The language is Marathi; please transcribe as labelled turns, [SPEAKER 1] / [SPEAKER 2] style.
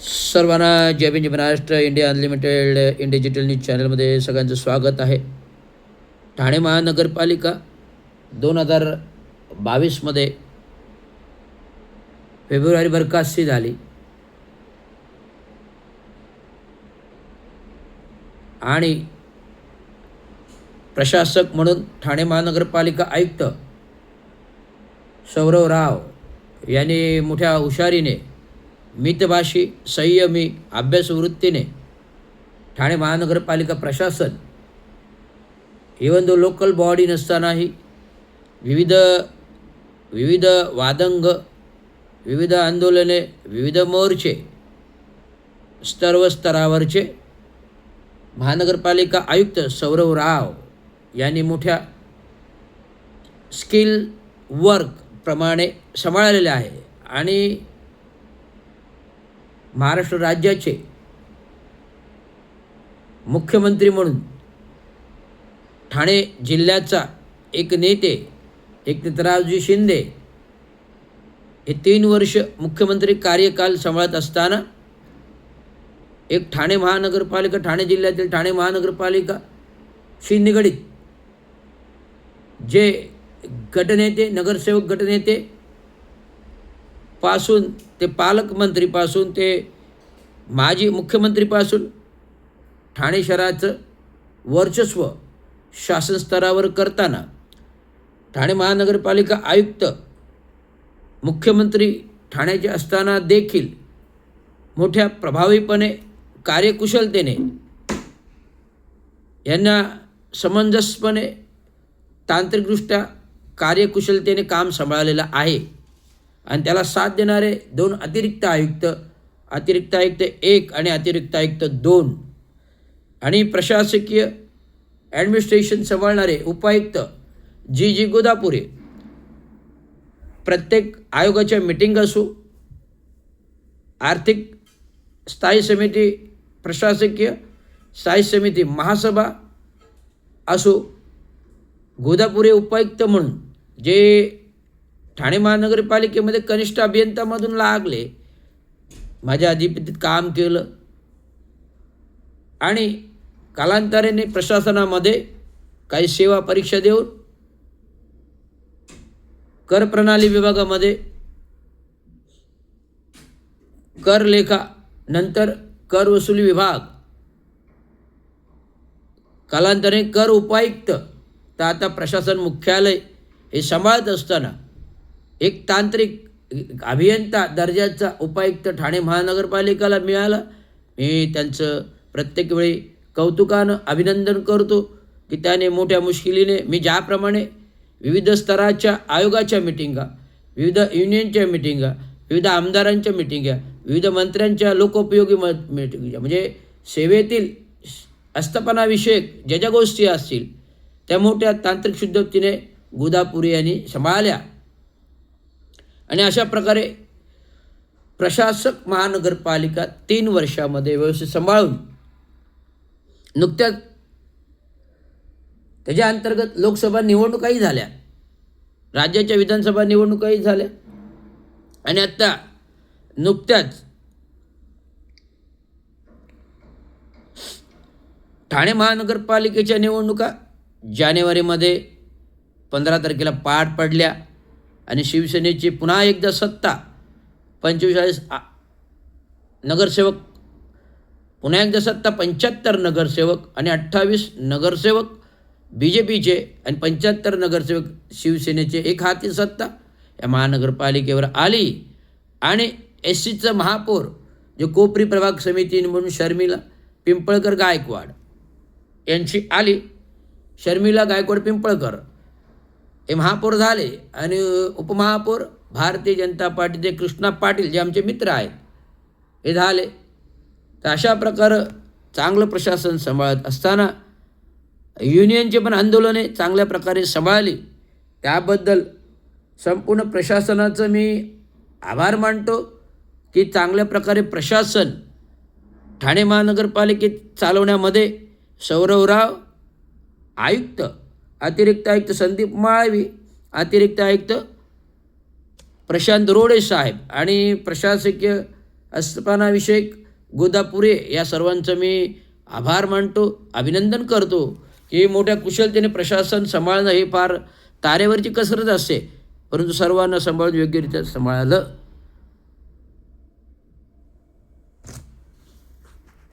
[SPEAKER 1] सर्वांना जय भीम जय Maharashtra. India unlimited in digital news चॅनलमध्ये सगळ्यांचं स्वागत आहे. ठाणे महानगरपालिका 2022मध्ये फेब्रुवारी बरखास्ती झाली आणि प्रशासक म्हणून ठाणे महानगरपालिका आयुक्त सौरव राव यांनी मोठ्या हुशारीने, मितभाषी, संयमी, अभ्यासू वृत्तीने ठाणे महानगरपालिका प्रशासन इवन दो लोकल बॉडी नसतानाही विविध वादंग, विविध आंदोलने, विविध मोर्चे, स्तरावरचे महानगरपालिका आयुक्त सौरव राव यांनी मोठ्या स्किल वर्क प्रमाणे सांभाळलेले आहे आणि महाराष्ट्र राज्याचे मुख्यमंत्री म्हणून ठाणे जिल्ह्याचा एक नेते एकनाथरावजी शिंदे हे 3 वर्ष मुख्यमंत्री कार्यकाल सांभाळत असताना एक ठाणे महानगरपालिका, ठाणे जिल्ह्यातील ठाणे महानगरपालिका शी निगडीत जे गटनेते, नगरसेवक गटनेते पासून ते पालकमंत्रीपासून ते माजी मुख्यमंत्रीपासून ठाणे शहराचं वर्चस्व शासन स्तरावर करताना ठाणे महानगरपालिका आयुक्त मुख्यमंत्री ठाण्याचे असताना देखील मोठ्या प्रभावीपणे, कार्यकुशलतेने यांना समंजसपणे, तांत्रिकदृष्ट्या कार्यकुशलतेने काम सांभाळलेलं आहे. आणि त्याला साथ देणारे 2 अतिरिक्त आयुक्त 1 आणि अतिरिक्त आयुक्त 2 आणि प्रशासकीय ॲडमिनिस्ट्रेशन सांभाळणारे उपायुक्त जी गोदापुरे. प्रत्येक आयोगाच्या मीटिंग असो, आर्थिक स्थायी समिती, प्रशासकीय स्थायी समिती, महासभा असो, गोदापुरे उपायुक्त म्हणून जे ठाणे महानगरपालिकेमध्ये कनिष्ठ अभियंतामधून लागले, माझ्या अधिपतीत काम केलं आणि कालांतराने प्रशासनामध्ये काही सेवा परीक्षा देऊन कर प्रणाली विभागामध्ये कर लेखा, नंतर कर वसुली विभाग, कालांतराने कर उपायुक्त, तर आता प्रशासन मुख्यालय हे सांभाळत असताना एक तांत्रिक अभियंता दर्जाचा उपायुक्त ठाणे महानगरपालिकेला मिळाला. मी त्यांचं प्रत्येक वेळी कौतुकानं अभिनंदन करतो की त्याने मोठ्या मुश्किलीने, मी ज्याप्रमाणे विविध स्तराच्या आयोगाच्या मिटिंगा, विविध युनियनच्या मिटिंगा, विविध आमदारांच्या मिटिंगा, विविध मंत्र्यांच्या लोकोपयोगी मिटिंगा, म्हणजे सेवेतील आस्थापनाविषयक ज्या गोष्टी असतील त्या मोठ्या तांत्रिक शुद्धतेने गोदापुरे यांनी सांभाळल्या. आणि अशा प्रकारे प्रशासक महानगरपालिका 3 वर्षामध्ये व्यवस्थित सांभाळून नुकत्याच त्याच्या अंतर्गत लोकसभा निवडणुकाही झाल्या, राज्याच्या विधानसभा निवडणुकाही झाल्या आणि आत्ता नुकत्याच ठाणे महानगरपालिकेच्या निवडणुका जानेवारीमध्ये 15 तारखेला पार पडल्या आणि शिवसेनेची पुन्हा एकदा सत्ता, 45 नगरसेवक, पुन्हा एकदा सत्ता, 75 नगरसेवक आणि 28 नगरसेवक BJPचे आणि 75 नगरसेवक शिवसेनेचे एक हाती सत्ता या महानगरपालिकेवर आली. आणि SCचं महापौर जे कोपरी प्रभाग समिती म्हणून शर्मिला पिंपळकर गायकवाड यांची आली. शर्मिला गायकवाड पिंपळकर हे महापौर झाले आणि उपमहापौर भारतीय जनता पार्टीचे कृष्णा पाटील जे आमचे मित्र आहेत हे झाले. तर अशा प्रकारे चांगलं प्रशासन सांभाळत असताना युनियनचे पण आंदोलने चांगल्या प्रकारे सांभाळली. त्याबद्दल संपूर्ण प्रशासनाचं मी आभार मानतो की चांगल्या प्रकारे प्रशासन ठाणे महानगरपालिकेत चालवण्यामध्ये सौरवराव आयुक्त, अतिरिक्त आयुक्त संदीप माळवी, अतिरिक्त आयुक्त प्रशांत रोडे साहेब आणि प्रशासकीय अस्थानाभिषेक गोदापुरे या सर्वांचं मी आभार मानतो, अभिनंदन करतो की मोठ्या कुशलतेने प्रशासन सांभाळणं हे फार तारेवरची कसरत असते, परंतु सर्वांना सांभाळून योग्यरित्या सांभाळलं